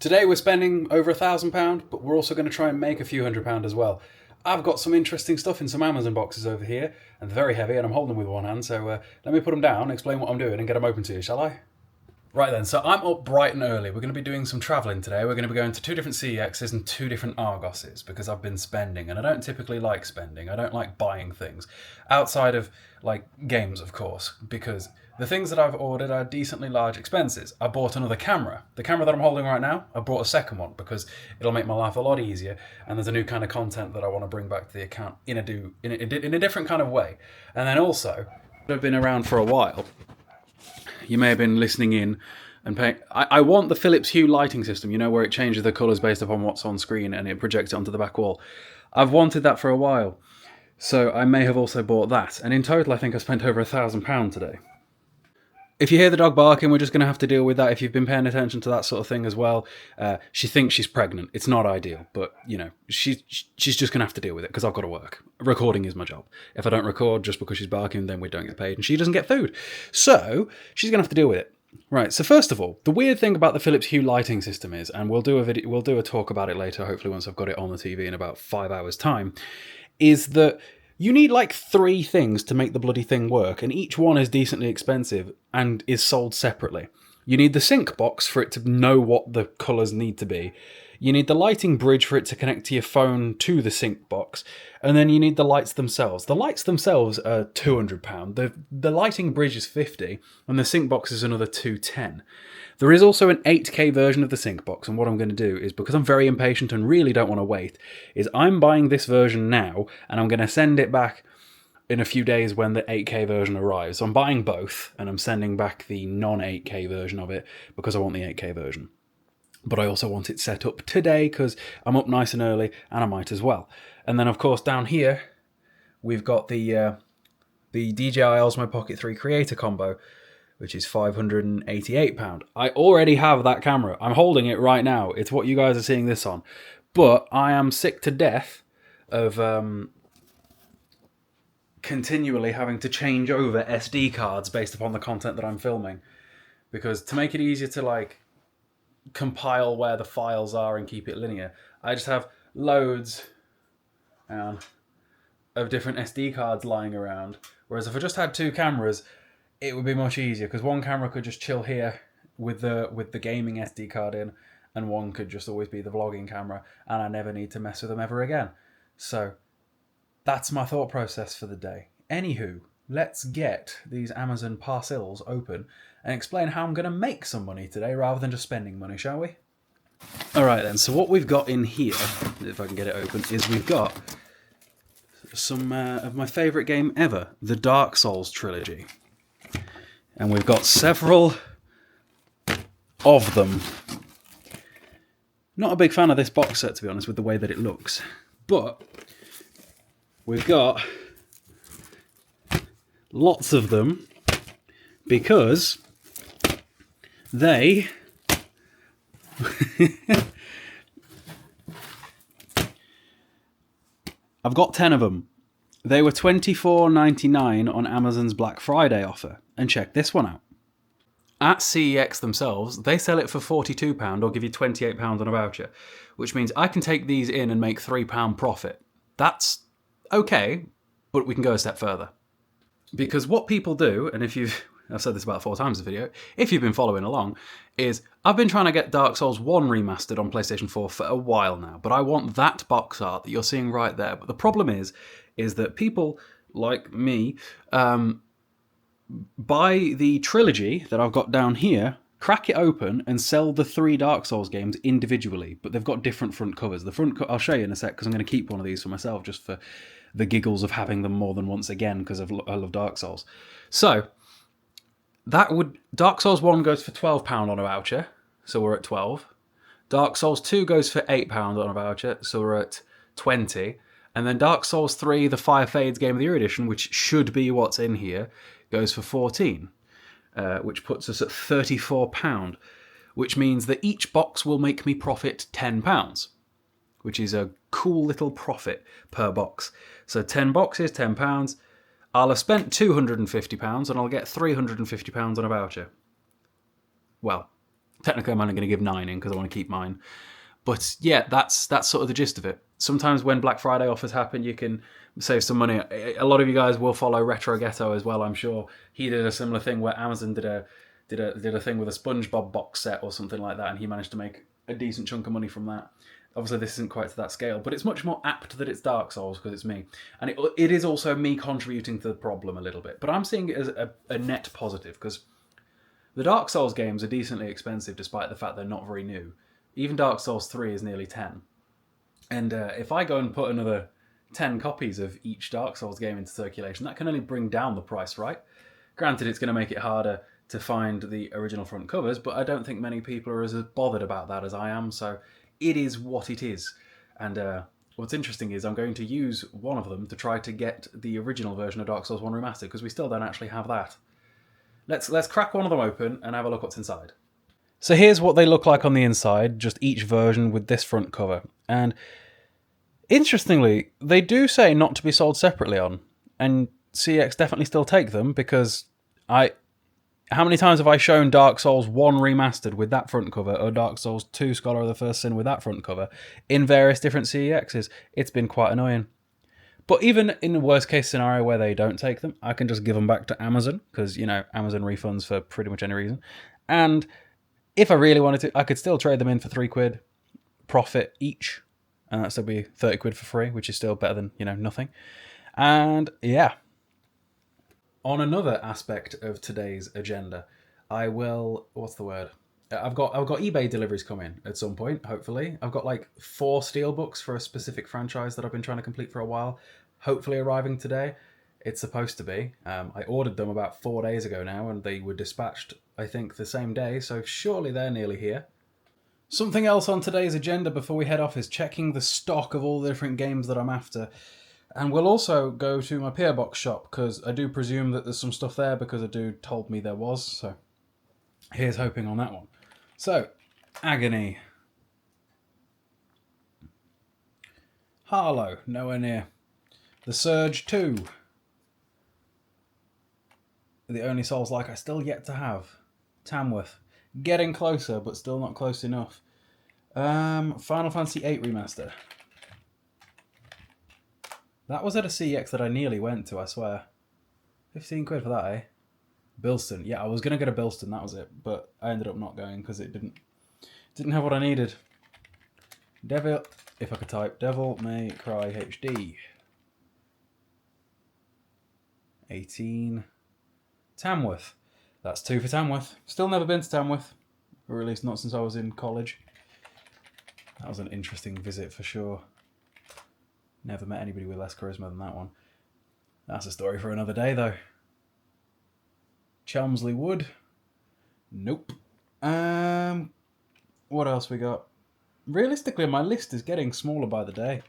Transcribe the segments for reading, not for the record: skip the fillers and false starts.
Today we're spending over £1,000, but we're also going to try and make a few £100 as well. I've got some interesting stuff in some Amazon boxes over here, and they're very heavy, and I'm holding them with one hand, so let me put them down, explain what I'm doing, and get them open to you, shall I? Right then, so I'm up bright and early. We're going to be doing some travelling today. We're going to be going to 2 different CEXs and 2 different Argoses, because I've been spending, and I don't typically like spending. I don't like buying things. Outside of, like, games, of course, because the things that I've ordered are decently large expenses. I bought another camera. The camera that I'm holding right now, I bought a second one, because it'll make my life a lot easier, and there's a new kind of content that I want to bring back to the account in a different kind of way. And then also, I've been around for a while. You may have been listening in and paying. I want the Philips Hue lighting system, you know, where it changes the colours based upon what's on screen and it projects it onto the back wall. I've wanted that for a while, so I may have also bought that. And in total, I think I spent over £1,000 today. If you hear the dog barking, we're just going to have to deal with that. If you've been paying attention to that sort of thing as well, she thinks she's pregnant. It's not ideal, but, you know, she's just going to have to deal with it because I've got to work. Recording is my job. If I don't record just because she's barking, then we don't get paid and she doesn't get food. So she's going to have to deal with it. Right, so first of all, the weird thing about the Philips Hue lighting system is, and we'll do a talk about it later, hopefully once I've got it on the TV in about 5 hours' time, is that you need like 3 things to make the bloody thing work, and each one is decently expensive and is sold separately. You need the sync box for it to know what the colours need to be. You need the lighting bridge for it to connect to your phone to the sync box. And then you need the lights themselves. The lights themselves are £200. The lighting bridge is £50, and the sync box is another £210. There is also an 8K version of the sync box, and what I'm going to do is, because I'm very impatient and really don't want to wait, is I'm buying this version now, and I'm going to send it back in a few days when the 8K version arrives. So I'm buying both, and I'm sending back the non-8K version of it, because I want the 8K version. But I also want it set up today, because I'm up nice and early, and I might as well. And then, of course, down here, we've got the DJI Osmo Pocket 3 Creator Combo, which is £588. I already have that camera. I'm holding it right now. It's what you guys are seeing this on. But I am sick to death of continually having to change over SD cards based upon the content that I'm filming. Because to make it easier to, like, compile where the files are and keep it linear, I just have loads of different SD cards lying around. Whereas if I just had 2 cameras, it would be much easier, because one camera could just chill here with the gaming SD card in, and one could just always be the vlogging camera, and I never need to mess with them ever again. So that's my thought process for the day. Anywho, let's get these Amazon parcels open and explain how I'm going to make some money today rather than just spending money, shall we? Alright then, so what we've got in here, if I can get it open, is we've got some of my favourite game ever, the Dark Souls trilogy. And we've got several of them. Not a big fan of this box set, to be honest, with the way that it looks. But we've got lots of them because they I've got 10 of them. They were $24.99 on Amazon's Black Friday offer. And check this one out. At CEX themselves, they sell it for £42 or give you £28 on a voucher, which means I can take these in and make £3 profit. That's okay, but we can go a step further. Because what people do, and I've said this about 4 times in the video, if you've been following along, is I've been trying to get Dark Souls 1 remastered on PlayStation 4 for a while now, but I want that box art that you're seeing right there. But the problem is that people like me buy the trilogy that I've got down here, crack it open, and sell the 3 Dark Souls games individually, but they've got different front covers. The front I'll show you in a sec, because I'm going to keep one of these for myself, just for the giggles of having them more than once again, because I love Dark Souls. So Dark Souls 1 goes for £12 on a voucher, so we're at 12. Dark Souls 2 goes for £8 on a voucher, so we're at 20. And then Dark Souls 3, the Fire Fades Game of the Year edition, which should be what's in here, goes for 14, which puts us at £34, which means that each box will make me profit £10, which is a cool little profit per box. So 10 boxes, £10. I'll have spent £250 and I'll get £350 on a voucher. Well, Technically, I'm only going to give 9 in because I want to keep mine. But yeah, that's sort of the gist of it. Sometimes when Black Friday offers happen, you can save some money. A lot of you guys will follow Retro Ghetto as well, I'm sure. He did a similar thing where Amazon did a thing with a SpongeBob box set or something like that, and he managed to make a decent chunk of money from that. Obviously, this isn't quite to that scale, but it's much more apt that it's Dark Souls because it's me. And it is also me contributing to the problem a little bit. But I'm seeing it as a net positive because the Dark Souls games are decently expensive despite the fact they're not very new. Even Dark Souls 3 is nearly 10. And if I go and put another 10 copies of each Dark Souls game into circulation, that can only bring down the price, right? Granted, it's going to make it harder to find the original front covers, but I don't think many people are as bothered about that as I am, so it is what it is. And what's interesting is I'm going to use one of them to try to get the original version of Dark Souls 1 Remastered, because we still don't actually have that. Let's crack one of them open and have a look what's inside. So here's what they look like on the inside, just each version with this front cover. And interestingly, they do say not to be sold separately on, and CeX definitely still take them because how many times have I shown Dark Souls 1 Remastered with that front cover or Dark Souls 2 Scholar of the First Sin with that front cover in various different CEXs? It's been quite annoying. But even in the worst case scenario where they don't take them, I can just give them back to Amazon because, Amazon refunds for pretty much any reason. And if I really wanted to, I could still trade them in for £3 profit each. And that'd still be 30 quid for free, which is still better than, nothing. And yeah. On another aspect of today's agenda, I've got eBay deliveries coming at some point, hopefully. I've got like 4 steelbooks for a specific franchise that I've been trying to complete for a while, hopefully arriving today. It's supposed to be. I ordered them about 4 days ago now, and they were dispatched, I think, the same day, so surely they're nearly here. Something else on today's agenda before we head off is checking the stock of all the different games that I'm after. And we'll also go to my PO Box shop, because I do presume that there's some stuff there, because a dude told me there was, so here's hoping on that one. So, Agony. Harlow, nowhere near. The Surge 2. The only Souls-like I still yet to have. Tamworth. Getting closer, but still not close enough. Final Fantasy VIII Remaster. That was at a CEX that I nearly went to, I swear. 15 quid for that, eh? Bilston. Yeah, I was going to get a Bilston, that was it. But I ended up not going because it didn't have what I needed. Devil, if I could type, Devil May Cry HD. 18. Tamworth. That's 2 for Tamworth. Still never been to Tamworth. Or at least not since I was in college. That was an interesting visit for sure. Never met anybody with less charisma than that one. That's a story for another day, though. Chelmsley Wood. Nope. What else we got? Realistically, my list is getting smaller by the day.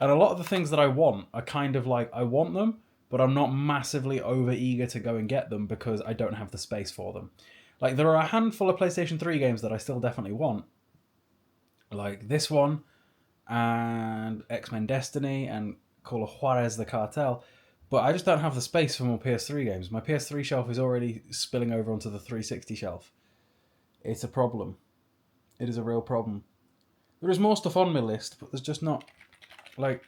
And a lot of the things that I want are kind of like, I want them, but I'm not massively over-eager to go and get them because I don't have the space for them. Like, there are a handful of PlayStation 3 games that I still definitely want. Like this one, and X-Men Destiny, and Call of Juarez the Cartel, but I just don't have the space for more PS3 games. My PS3 shelf is already spilling over onto the 360 shelf. It's a problem. It is a real problem. There is more stuff on my list, but there's just not, like,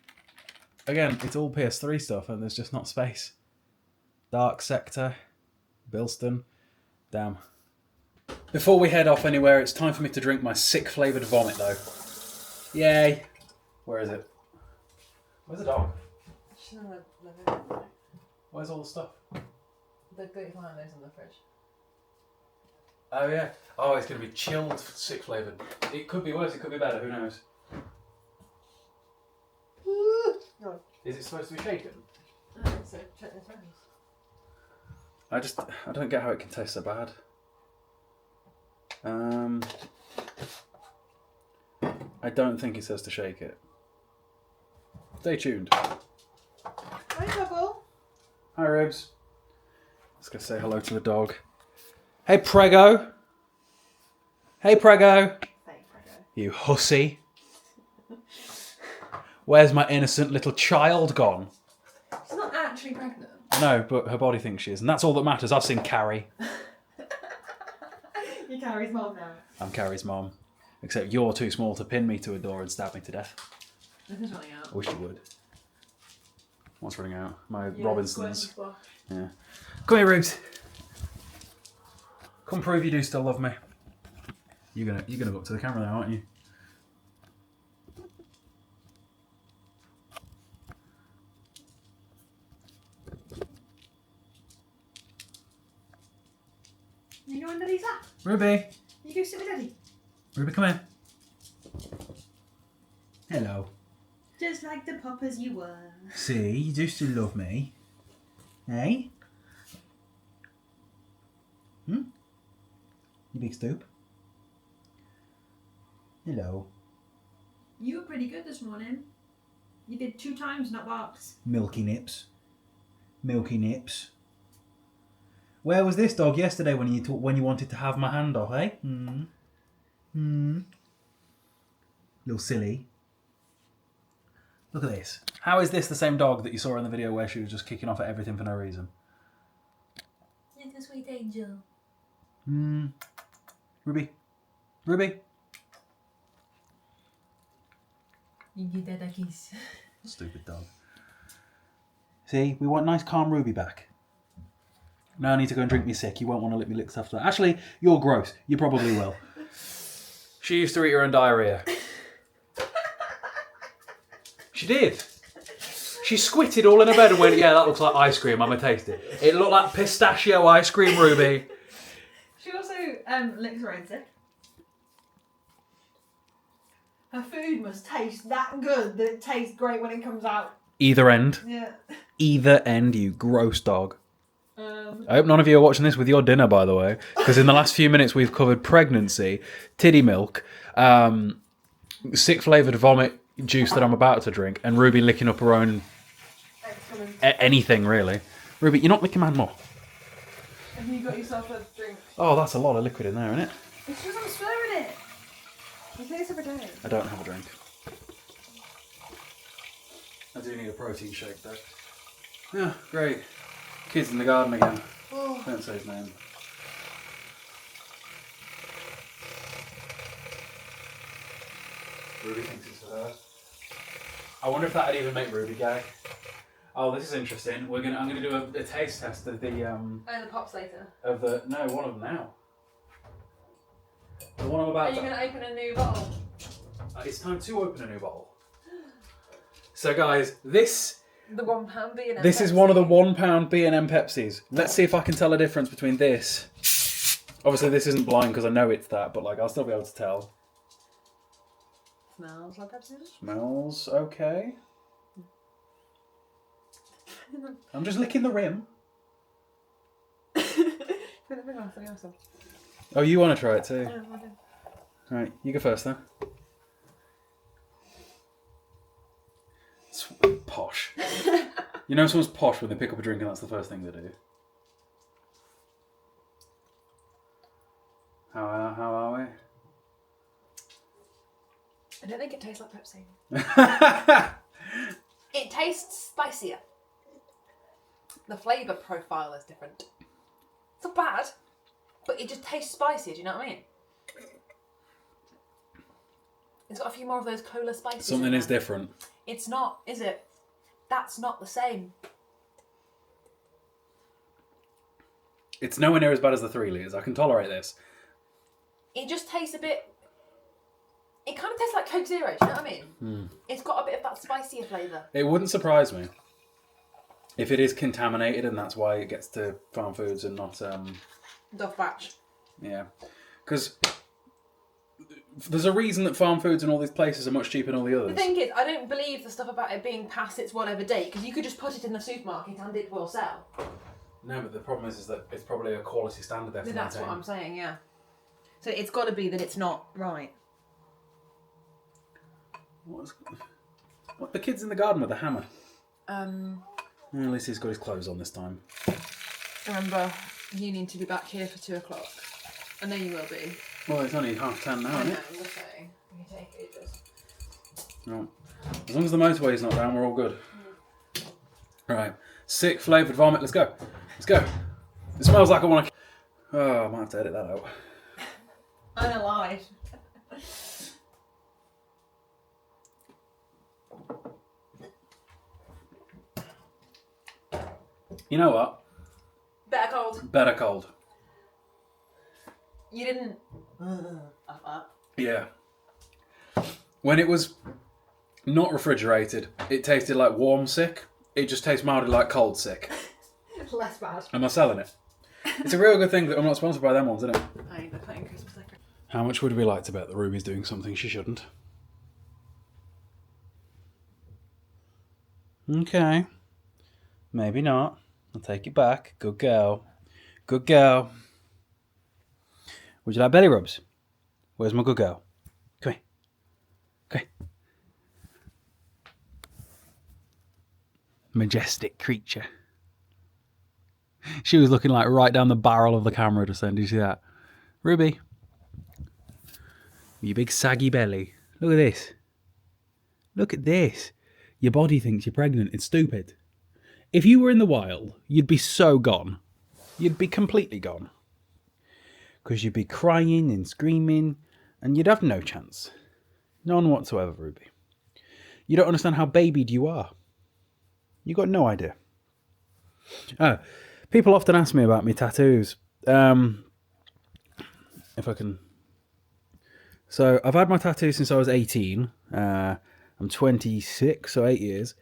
again, it's all PS3 stuff, and there's just not space. Dark Sector, Bilston, damn. Before we head off anywhere, it's time for me to drink my sick flavoured vomit, though. Yay! Where is it? Where's the dog? Where's all the stuff? They've got one of those in the fridge. Oh yeah. Oh, it's going to be chilled, sick flavoured. It could be worse, it could be better, who knows? No. Is it supposed to be shaken? I think so. Check the friends. I don't get how it can taste so bad. I don't think it says to shake it. Stay tuned. Hi, Double. Hi, Ribs. Let's go say hello to the dog. Hey, Prego. Hey, Prego. Hey, Prego. You hussy. Where's my innocent little child gone? She's not actually pregnant. No, but her body thinks she is, and that's all that matters. I've seen Carrie. You're Carrie's mom now. I'm Carrie's mom. Except you're too small to pin me to a door and stab me to death. This is running out. I wish you would. What's running out? My Robinsons. Yeah. Come here, Rubes. Come prove you do still love me. You're gonna go up to the camera now, aren't you? You go under Daddy's lap. Ruby. You go sit with Daddy. Ruby, come here. Hello. Just like the poppers you were. See, you do still love me. Hey? You big stoop. Hello. You were pretty good this morning. You did 2 times, not barks. Milky nips. Milky nips. Where was this dog yesterday when you wanted to have my hand off, eh? Little silly. Look at this. How is this the same dog that you saw in the video where she was just kicking off at everything for no reason? Little sweet angel. Ruby. Ruby. You give Dad a kiss. Stupid dog. See, we want nice calm Ruby back. Now I need to go and drink me sick. You won't want to lick me lips after that. Actually, you're gross. You probably will. She used to eat her own diarrhea. She did. She squitted all in her bed and went, yeah, that looks like ice cream. I'm going to taste it. It looked like pistachio ice cream, Ruby. She also licks her own sick. Her food must taste that good that it tastes great when it comes out. Either end. Yeah. Either end, you gross dog. I hope none of you are watching this with your dinner, by the way, because in the last few minutes we've covered pregnancy, titty milk, sick flavoured vomit juice that I'm about to drink, and Ruby licking up her own anything, really. Ruby, you're not licking my hand more. Have you got yourself a drink? Oh, that's a lot of liquid in there, isn't it? It's just I'm swearing it. You say this every day. I don't have a drink. I do need a protein shake, though. Yeah, great. Kids in the garden again. Oh. Don't say his name. Ruby thinks it's for her. I wonder if that'd even make Ruby gag. Oh, this is interesting. I'm gonna do a taste test of the Oh, the pops later. one of them now. The one I'm about Are you going to open a new bottle? It's time to open a new bottle. So guys, this The £1 B&M This is Pepsi. one of the £1 B&M Pepsis. Let's see if I can tell a difference between this. Obviously this isn't blind because I know it's that, but like I'll still be able to tell. Smells like Pepsi. Smells okay. I'm just licking the rim. Oh, you want to try it too? Yeah, I do. Alright, you go first then. It's posh. You know someone's posh when they pick up a drink and that's the first thing they do. How are we? I don't think it tastes like Pepsi. It tastes spicier. The flavour profile is different. It's not bad, but it just tastes spicier, do you know what I mean? It's got a few more of those cola spices. Something is different. It's not, is it? That's not the same. It's nowhere near as bad as the 3 litres. I can tolerate this. It just tastes a bit... It kind of tastes like Coke Zero, do you know what I mean? It's got a bit of that spicier flavour. It wouldn't surprise me if it is contaminated and that's why it gets to farm foods and not... Dove batch. Yeah. Because there's a reason that farm foods and all these places are much cheaper than all the others. The thing is, I don't believe the stuff about it being past its whatever date, because you could just put it in the supermarket and it will sell. No, but the problem is that it's probably a quality standard there. That's what I'm saying, yeah. So it's got to be that it's not right. What the kid's in the garden with a hammer? Remember, At least he's got his clothes on this time. you need to be back here for 2 o'clock. I know you will be. Well, it's only 10:30 now, I isn't know, it? we'll say. We can take ages. Right. As long as the motorway's not down, we're all good. Right. Sick flavoured vomit. Let's go. Let's go. It smells like I want to... Oh, I might have to edit that out. Unalive. You know what? Better cold. Better cold. You didn't. Have that. Yeah. When it was not refrigerated, it tasted like warm sick. It just tastes mildly like cold sick. Less bad. Am I selling it? It's a real good thing that I'm not sponsored by them ones, isn't it? I think they're putting Christmas decorations. How much would we like to bet that Ruby's doing something she shouldn't? Okay. Maybe not. I'll take it back. Good girl. Good girl. Would you like belly rubs? Where's my good girl? Come here. Come here. Majestic creature. She was looking like right down the barrel of the camera just then. Did you see that? Ruby. Your big saggy belly. Look at this. Look at this. Your body thinks you're pregnant. It's stupid. If you were in the wild, you'd be so gone. You'd be completely gone. Because you'd be crying and screaming and you'd have no chance. None whatsoever, Ruby. You don't understand how babied you are. You got no idea. People often ask me about my tattoos. If I can... So, I've had my tattoo since I was 18. I'm 26, so 8 years.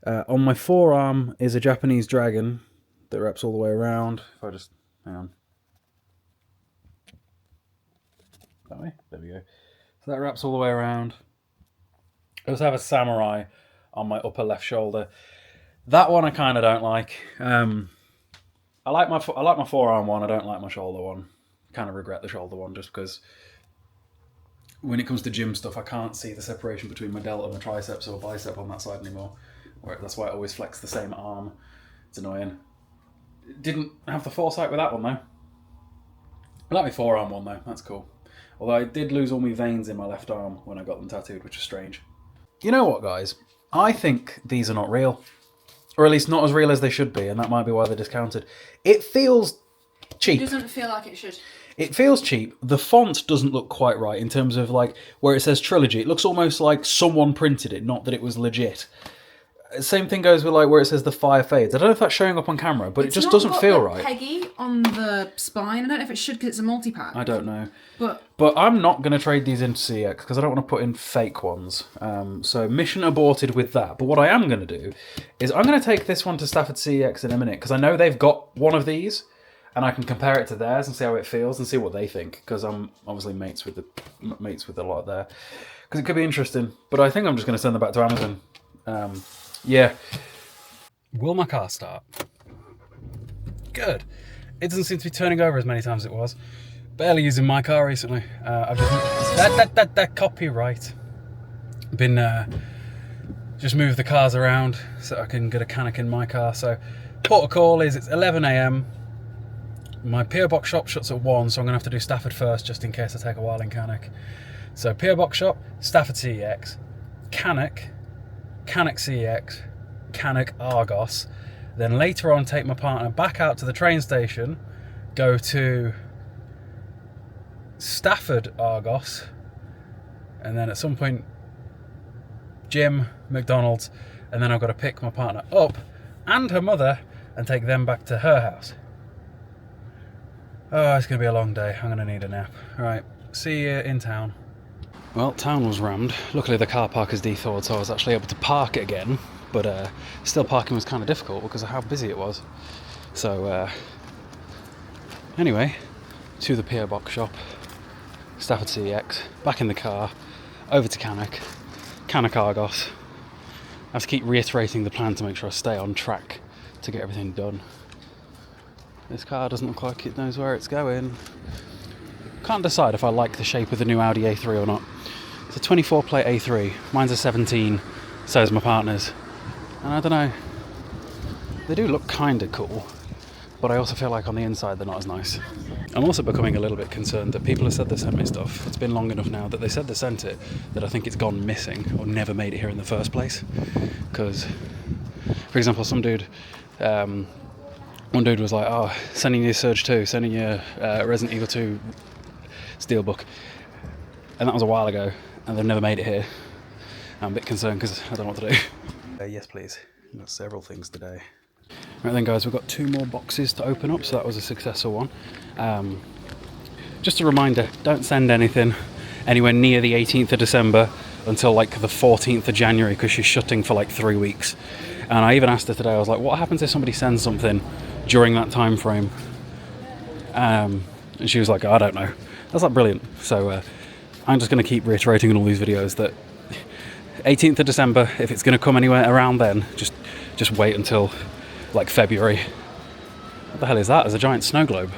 On my forearm is a Japanese dragon that wraps all the way around. If I just... Hang on. That way? There we go. So that wraps all the way around. I also have a samurai on my upper left shoulder. That one I kind of don't like. I like my forearm one. I don't like my shoulder one. Kind of regret the shoulder one just because when it comes to gym stuff, I can't see the separation between my delta and my triceps or bicep on that side anymore. That's why I always flex the same arm. It's annoying. Didn't have the foresight with that one though. I like my forearm one though. That's cool. Although I did lose all my veins in my left arm when I got them tattooed, which is strange. You know what, guys? I think these are not real. Or at least not as real as they should be, and that might be why they're discounted. It feels cheap. It doesn't feel like it should. It feels cheap. The font doesn't look quite right in terms of like where it says Trilogy. It looks almost like someone printed it, not that it was legit. Same thing goes with like where it says the Fire Fades. I don't know if that's showing up on camera, but it just doesn't feel right. Peggy on the spine. I don't know if it should because it's a multi-pack. I don't know. But I'm not going to trade these into CeX because I don't want to put in fake ones. So mission aborted with that. But what I am going to do is I'm going to take this one to Stafford CeX in a minute because I know they've got one of these and I can compare it to theirs and see how it feels and see what they think because I'm obviously mates with a lot there. Because it could be interesting. But I think I'm just going to send them back to Amazon. Yeah. Will my car start? Good. It doesn't seem to be turning over as many times as it was. Barely using my car recently. I've just... That copyright. Been... just moved the cars around so I can get a Cannock in my car. So, port of call is it's 11 AM. My PO Box shop shuts at 1, so I'm going to have to do Stafford first just in case I take a while in Cannock. So, PO Box shop, Stafford CeX, Cannock CeX, Cannock Argos. Then later on take my partner back out to the train station, go to Stafford Argos, and then at some point gym, McDonald's, and then I've got to pick my partner up and her mother and take them back to her house. Oh, it's going to be a long day. I'm going to need a nap. Alright, see you in town. Well, town was rammed. Luckily the car park is de-thawed, so I was actually able to park it again. But still parking was kind of difficult because of how busy it was. So, anyway, to the PO Box shop, Stafford CeX, back in the car, over to Cannock Argos. I have to keep reiterating the plan to make sure I stay on track to get everything done. This car doesn't look like it knows where it's going. Can't decide if I like the shape of the new Audi A3 or not. It's a 24 plate A3. Mine's a 17, so is my partner's. And I don't know. They do look kind of cool, but I also feel like on the inside they're not as nice. I'm also becoming a little bit concerned that people have said they sent me stuff. It's been long enough now that they said they sent it, that I think it's gone missing or never made it here in the first place. Because, for example, one dude was like, oh, sending you Surge 2, sending you Resident Evil 2, steelbook, and that was a while ago, and they've never made it here. I'm a bit concerned because I don't know what to do. Yes, please. I've got several things today. Right then, guys, we've got 2 more boxes to open up, so that was a successful one. Just a reminder, don't send anything anywhere near the 18th of December until like the 14th of January, because she's shutting for like 3 weeks. And I even asked her today, I was like, what happens if somebody sends something during that time frame? And she was like, I don't know. That's like brilliant. So I'm just going to keep reiterating in all these videos that 18th of December, if it's going to come anywhere around then, just wait until like February. What the hell is that? There's a giant snow globe.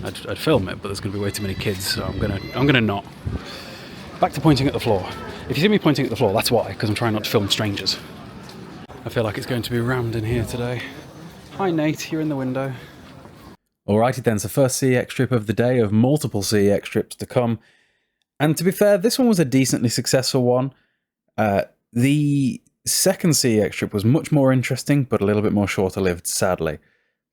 I'd film it, but there's going to be way too many kids, so I'm gonna not. Back to pointing at the floor. If you see me pointing at the floor, that's why, because I'm trying not to film strangers. I feel like it's going to be rammed in here today. Hi Nate, you're in the window. Alrighty then, so first CeX strip of the day of multiple CeX strips to come. And to be fair, this one was a decently successful one. The second CeX strip was much more interesting, but a little bit more shorter-lived, sadly.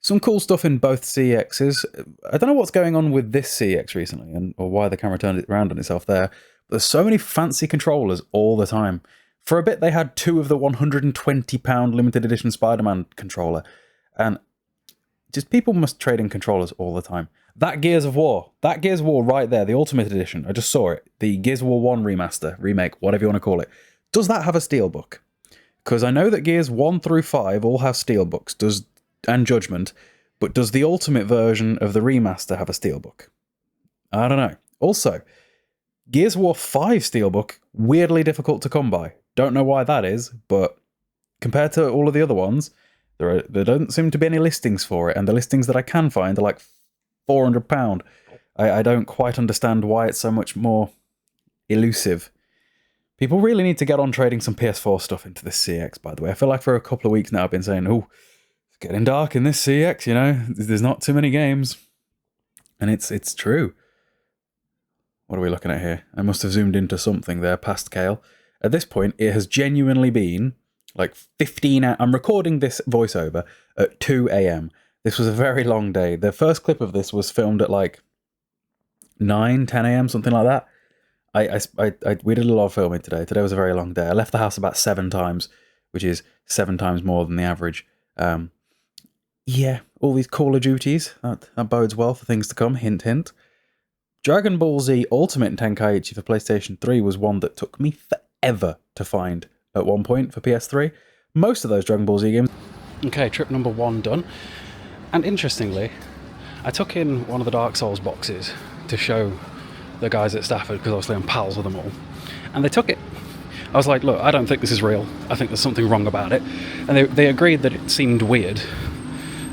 Some cool stuff in both CXs. I don't know what's going on with this CX recently, or why the camera turned it around on itself there. But there's so many fancy controllers all the time. For a bit, they had 2 of the £120 limited edition Spider-Man controller. And just people must trade in controllers all the time. That Gears of War right there, the Ultimate Edition, I just saw it. The Gears of War 1 remaster, remake, whatever you want to call it. Does that have a steelbook? Because I know that Gears 1 through 5 all have steelbooks, and Judgment, but does the Ultimate version of the remaster have a steelbook? I don't know. Also, Gears of War 5 steelbook, weirdly difficult to come by. Don't know why that is, but compared to all of the other ones, there don't seem to be any listings for it, and the listings that I can find are like £400. I don't quite understand why it's so much more elusive. People really need to get on trading some PS4 stuff into this CX, by the way. I feel like for a couple of weeks now I've been saying, oh, it's getting dark in this CX, you know? There's not too many games. And it's true. What are we looking at here? I must have zoomed into something there past Cayle. At this point, it has genuinely been like 15 hours. I'm recording this voiceover at 2 a.m. This was a very long day. The first clip of this was filmed at like 9, 10 a.m., something like that. We did a lot of filming today. Today was a very long day. I left the house about 7 times, which is 7 times more than the average. Yeah, all these Call of Duties. That bodes well for things to come. Hint, hint. Dragon Ball Z Ultimate Tenkaichi for PlayStation 3 was one that took me forever to find at one point for PS3. Most of those Dragon Ball Z games. Okay, trip number 1 done. And interestingly, I took in one of the Dark Souls boxes to show the guys at Stafford, because obviously I'm pals with them all, and they took it. I was like, look, I don't think this is real. I think there's something wrong about it. And they agreed that it seemed weird,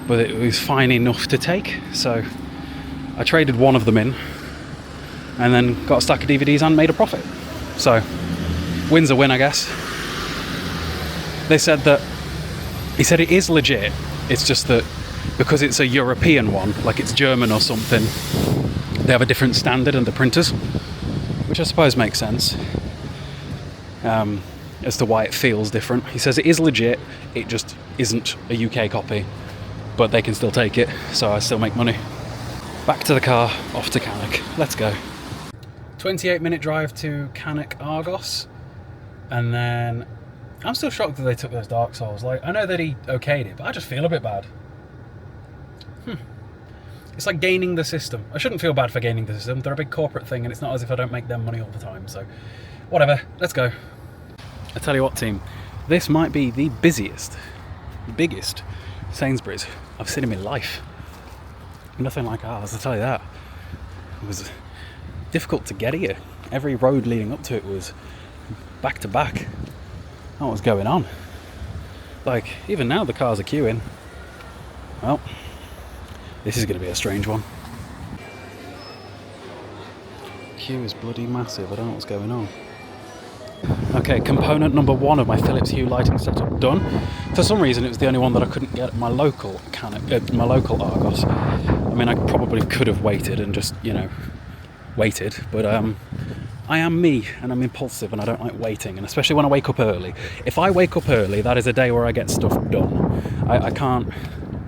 but it was fine enough to take. So I traded one of them in, and then got a stack of DVDs and made a profit. So win's a win, I guess. He said it is legit. It's just that because it's a European one, like it's German or something, they have a different standard in the printers, which I suppose makes sense as to why it feels different. He says it is legit, it just isn't a UK copy, but they can still take it, so I still make money. Back to the car, off to Cannock. Let's go. 28-minute drive to Cannock Argos, and then I'm still shocked that they took those Dark Souls. Like, I know that he okayed it, but I just feel a bit bad. It's like gaining the system. I shouldn't feel bad for gaining the system. They're a big corporate thing, and it's not as if I don't make them money all the time. So, whatever. Let's go. I tell you what, team. This might be the biggest Sainsbury's I've seen in my life. Nothing like ours, I'll tell you that. It was difficult to get here. Every road leading up to it was back to back. What was going on? Like, even now the cars are queuing. Well, this is going to be a strange one. Queue is bloody massive. I don't know what's going on. Okay, component number 1 of my Philips Hue lighting setup done. For some reason, it was the only one that I couldn't get at my local Argos. I mean, I probably could have waited and just, waited, but I am me, and I'm impulsive, and I don't like waiting, and especially when I wake up early. If I wake up early, that is a day where I get stuff done. I can't.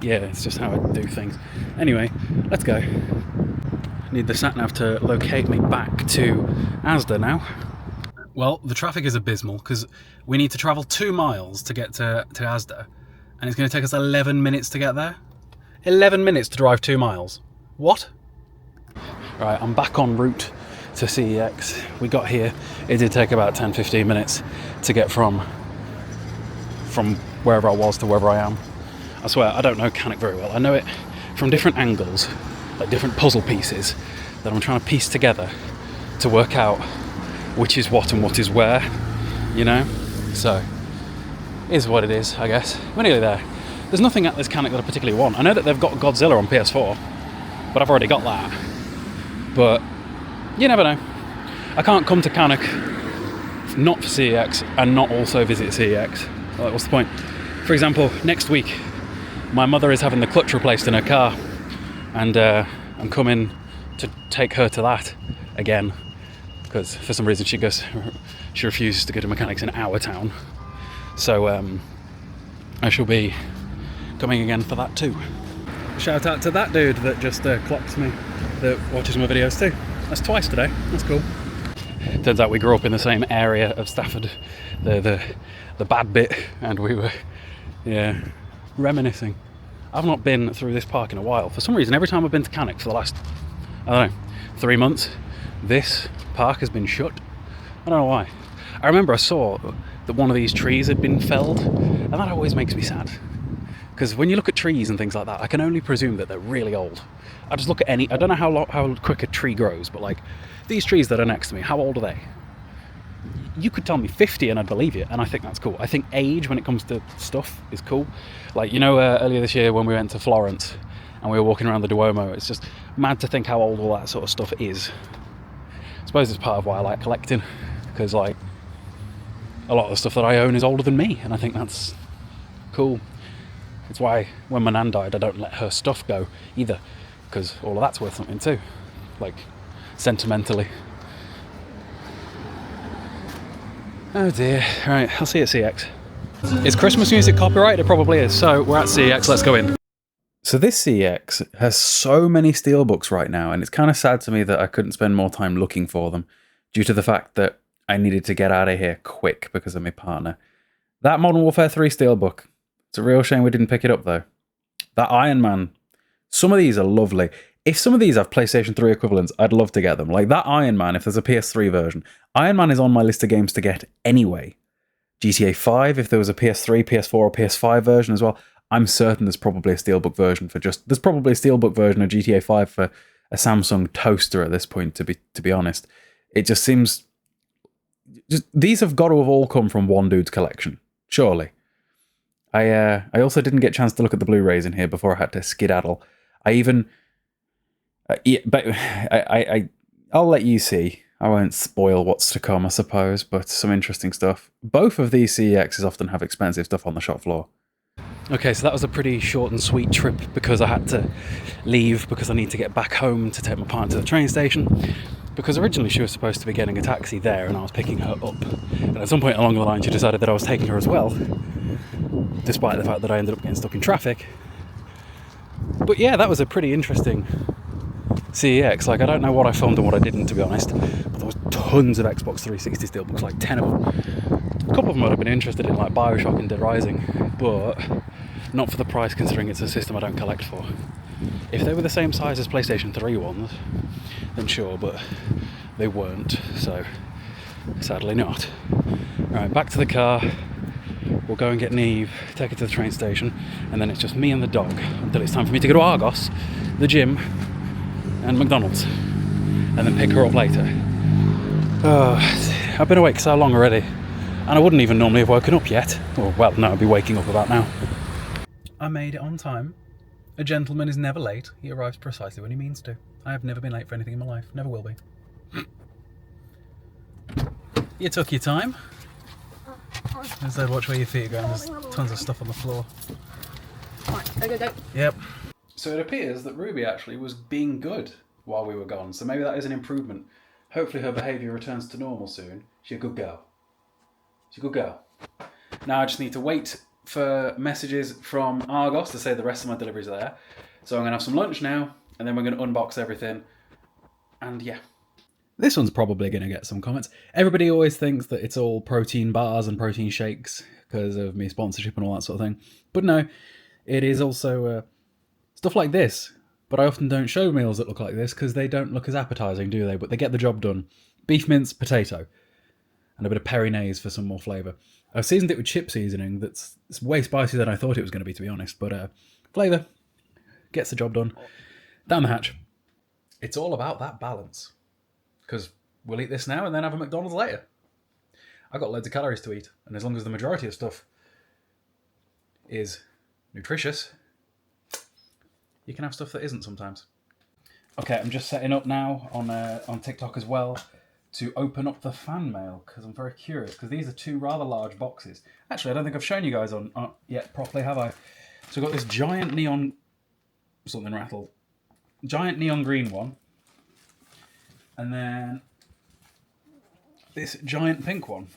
Yeah, it's just how I do things. Anyway, let's go. Need the sat-nav to locate me back to Asda now. Well, the traffic is abysmal because we need to travel 2 miles to get to Asda, and it's going to take us 11 minutes to get there. 11 minutes to drive 2 miles. What? Right, I'm back en route to CEX. We got here. It did take about 10-15 minutes to get from wherever I was to wherever I am. I swear, I don't know Cannock very well. I know it from different angles, like different puzzle pieces that I'm trying to piece together to work out which is what and what is where, you know? So, is what it is, I guess. We're nearly there. There's nothing at this Cannock that I particularly want. I know that they've got Godzilla on PS4, but I've already got that. But you never know. I can't come to Cannock not for CEX and not also visit CEX. Like, what's the point? For example, next week, my mother is having the clutch replaced in her car, and I'm coming to take her to that again, because for some reason she refuses to go to mechanics in our town. So I shall be coming again for that too. Shout out to that dude that just clocks me, that watches my videos too. That's twice today. That's cool. Turns out we grew up in the same area of Stafford, the bad bit, and we were, yeah, reminiscing. I've not been through this park in a while. For some reason, every time I've been to Cannock for the last, I don't know, 3 months, this park has been shut. I don't know why. I remember I saw that one of these trees had been felled, and that always makes me sad. Because when you look at trees and things like that, I can only presume that they're really old. I just look at I don't know how quick a tree grows, but like, these trees that are next to me, how old are they? You could tell me 50 and I'd believe you, and I think that's cool. I think age when it comes to stuff is cool. Like, you know, earlier this year when we went to Florence and we were walking around the Duomo, it's just mad to think how old all that sort of stuff is. I suppose it's part of why I like collecting, because like, a lot of the stuff that I own is older than me, and I think that's cool. It's why when my nan died, I don't let her stuff go either, because all of that's worth something too, like sentimentally. Oh dear. Right, I'll see you at CEX. Is Christmas music copyrighted? It probably is. So we're at CEX, let's go in. So this CEX has so many steelbooks right now, and it's kind of sad to me that I couldn't spend more time looking for them due to the fact that I needed to get out of here quick because of my partner. That Modern Warfare 3 steelbook, it's a real shame we didn't pick it up though. That Iron Man, some of these are lovely. If some of these have PlayStation 3 equivalents, I'd love to get them. Like that Iron Man, if there's a PS3 version. Iron Man is on my list of games to get anyway. GTA 5, if there was a PS3, PS4, or PS5 version as well. I'm certain there's probably a steelbook version there's probably a steelbook version of GTA 5 for a Samsung toaster at this point, to be honest. It just seems... these have got to have all come from one dude's collection, surely. I also didn't get a chance to look at the Blu-rays in here before I had to skedaddle. I'll let you see. I won't spoil what's to come, I suppose, but some interesting stuff. Both of these CEXs often have expensive stuff on the shop floor. Okay, so that was a pretty short and sweet trip because I had to leave because I need to get back home to take my partner to the train station. Because originally she was supposed to be getting a taxi there and I was picking her up. And at some point along the line she decided that I was taking her as well, despite the fact that I ended up getting stuck in traffic. But yeah, that was a pretty interesting CEX. Like, I don't know what I filmed and what I didn't, to be honest, but there was tons of Xbox 360 steelbooks, like 10 of them. A couple of them would have been interested in, like Bioshock and Dead Rising, but not for the price, considering it's a system I don't collect for. If they were the same size as PlayStation 3 ones, then sure, but they weren't, so sadly not. Right, back to the car. We'll go and get Neve, take her to the train station, and then it's just me and the dog until it's time for me to go to Argos, the gym, and McDonald's, and then pick her up later. I've been awake so long already, and I wouldn't even normally have woken up yet. Well, no, I'd be waking up about now. I made it on time. A gentleman is never late. He arrives precisely when he means to. I have never been late for anything in my life. Never will be. You took your time. Instead, watch where your feet are going. There's tons of stuff on the floor. Right, go. Yep. So it appears that Ruby actually was being good while we were gone. So maybe that is an improvement. Hopefully her behaviour returns to normal soon. She's a good girl. She's a good girl. Now I just need to wait for messages from Argos to say the rest of my deliveries are there. So I'm going to have some lunch now, and then we're going to unbox everything, And yeah. This one's probably going to get some comments. Everybody always thinks that it's all protein bars and protein shakes because of me sponsorship and all that sort of thing. But no, it is also stuff like this. But I often don't show meals that look like this because they don't look as appetizing, do they? But they get the job done. Beef mince, potato, and a bit of Perinese for some more flavour. I've seasoned it with chip seasoning it's way spicier than I thought it was going to be honest. But flavour gets the job done. Down the hatch. It's all about that balance. Because we'll eat this now and then have a McDonald's later. I've got loads of calories to eat. And as long as the majority of stuff is nutritious, you can have stuff that isn't sometimes. Okay, I'm just setting up now on TikTok as well to open up the fan mail because I'm very curious. Because these are two rather large boxes. Actually, I don't think I've shown you guys on yet properly, have I? So I've got this giant neon... Something rattled. Giant neon green one. And then this giant pink one.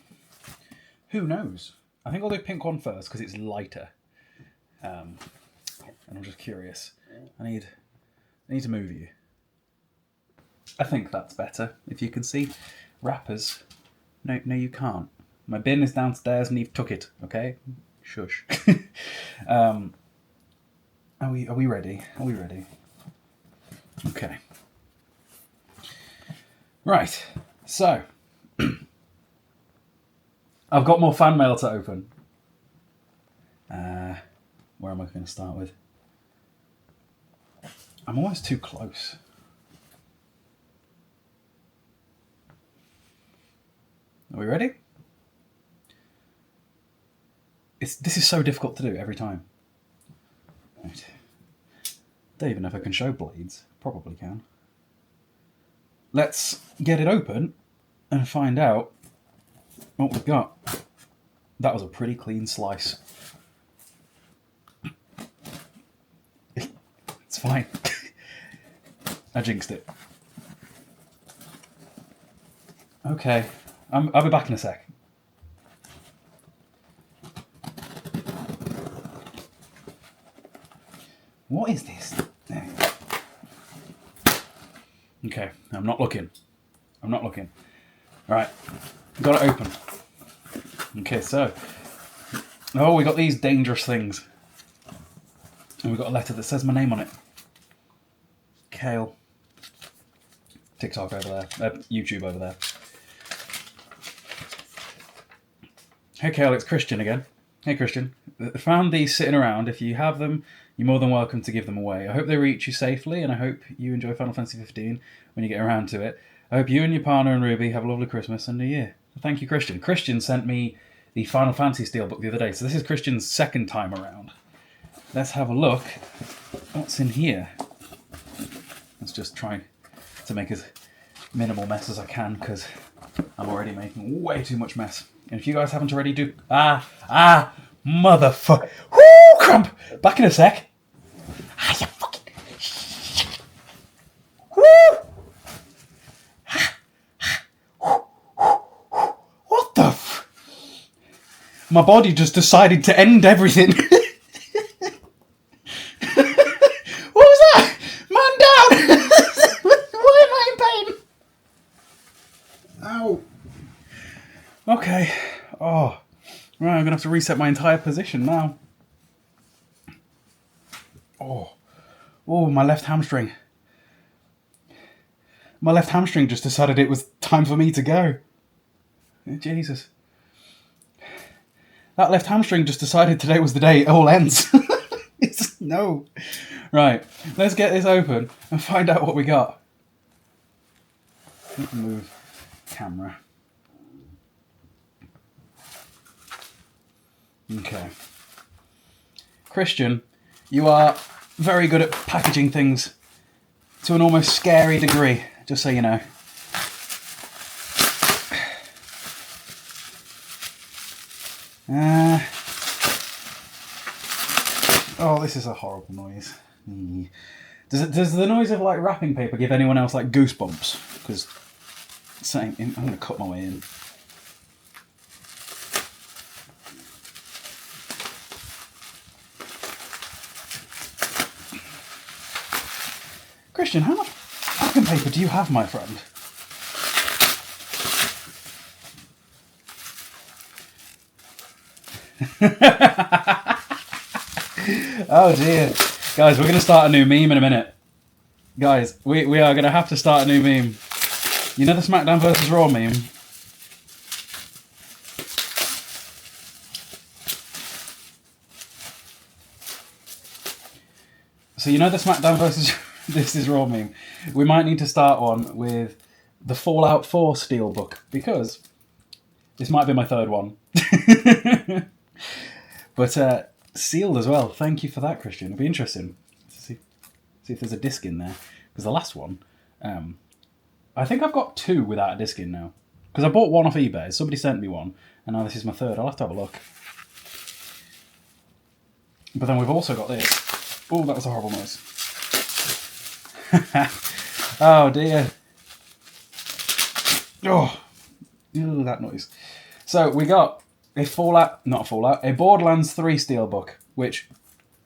Who knows? I think I'll do pink one first because it's lighter. And I'm just curious. I need to move you. I think that's better. If you can see wrappers. No, you can't. My bin is downstairs and you've took it. Okay, shush. Are we ready? Are we ready? Okay. Right, so I've got more fan mail to open. Where am I going to start with? I'm almost too close. Are we ready? This is so difficult to do every time. Right. Don't even know if I can show blades. Probably can. Let's get it open and find out what we've got. That was a pretty clean slice. It's fine. I jinxed it. Okay, I'll be back in a sec. What is this? Okay, I'm not looking. Alright, got it open. Okay, so... Oh, we got these dangerous things. And we've got a letter that says my name on it. Cayle. TikTok over there. YouTube over there. Hey Cayle, it's Christian again. Hey Christian. I found these sitting around. If you have them, you're more than welcome to give them away. I hope they reach you safely, and I hope you enjoy Final Fantasy 15 when you get around to it. I hope you and your partner and Ruby have a lovely Christmas and New Year. Thank you, Christian. Christian sent me the Final Fantasy Steelbook the other day, so this is Christian's second time around. Let's have a look. What's in here? Let's just try to make as minimal mess as I can, because I'm already making way too much mess. And if you guys haven't already motherfucker. Whoo, crump! Back in a sec. You fucking... Woo! What the f... My body just decided to end everything. What was that? Man down! Why am I in pain? Ow. Okay. Oh. Right, I'm going to have to reset my entire position now. Oh, my left hamstring. My left hamstring just decided it was time for me to go. Jesus. That left hamstring just decided today was the day it all ends. No. Right, let's get this open and find out what we got. Let's move camera. Okay. Christian, you are very good at packaging things to an almost scary degree, just so you know. Oh, this is a horrible noise. Does the noise of like wrapping paper give anyone else like goosebumps? Because I'm going to cut my way in. Christian, how much fucking paper do you have, my friend? Oh dear. Guys, we're going to start a new meme in a minute. Guys, we are going to have to start a new meme. You know the SmackDown versus Raw meme? So you know the SmackDown versus This is Raw meme? We might need to start one with the Fallout 4 steelbook, because this might be my third one. But sealed as well. Thank you for that, Christian. It'll be interesting to see if there's a disc in there. Because the last one, I think I've got 2 without a disc in now. Because I bought one off eBay. Somebody sent me one, and now this is my third. I'll have to have a look. But then we've also got this. Oh, that was a horrible noise. Oh dear. Oh, ew, that noise. So we got a Borderlands 3 steelbook, which,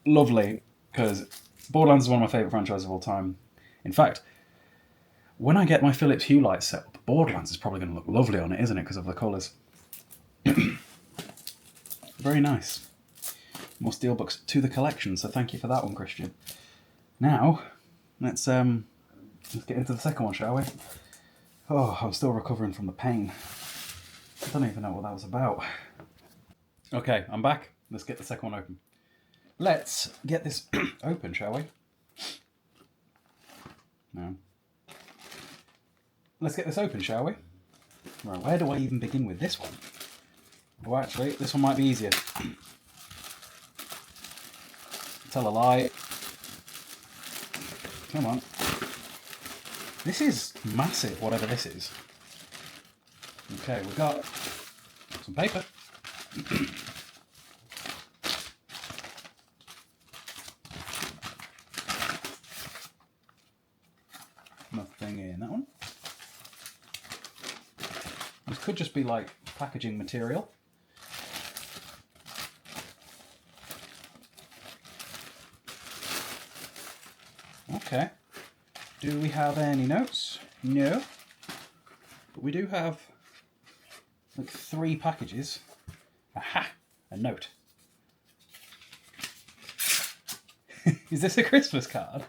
lovely, because Borderlands is one of my favourite franchises of all time. In fact, when I get my Philips Hue light set up, Borderlands is probably going to look lovely on it, isn't it, because of the colours. Very nice. More steelbooks to the collection, so thank you for that one, Christian. Now, let's get into the second one, shall we? Oh, I'm still recovering from the pain. I don't even know what that was about. Okay, I'm back. Let's get the second one open. Let's get this open, shall we? No. Let's get this open, shall we? Right, where do I even begin with this one? Oh, actually, this one might be easier. Tell a lie. Come on. This is massive, whatever this is. Okay, we've got some paper. Nothing in that one. This could just be like packaging material. Okay. Do we have any notes? No. But we do have like 3 packages. Aha! A note. Is this a Christmas card?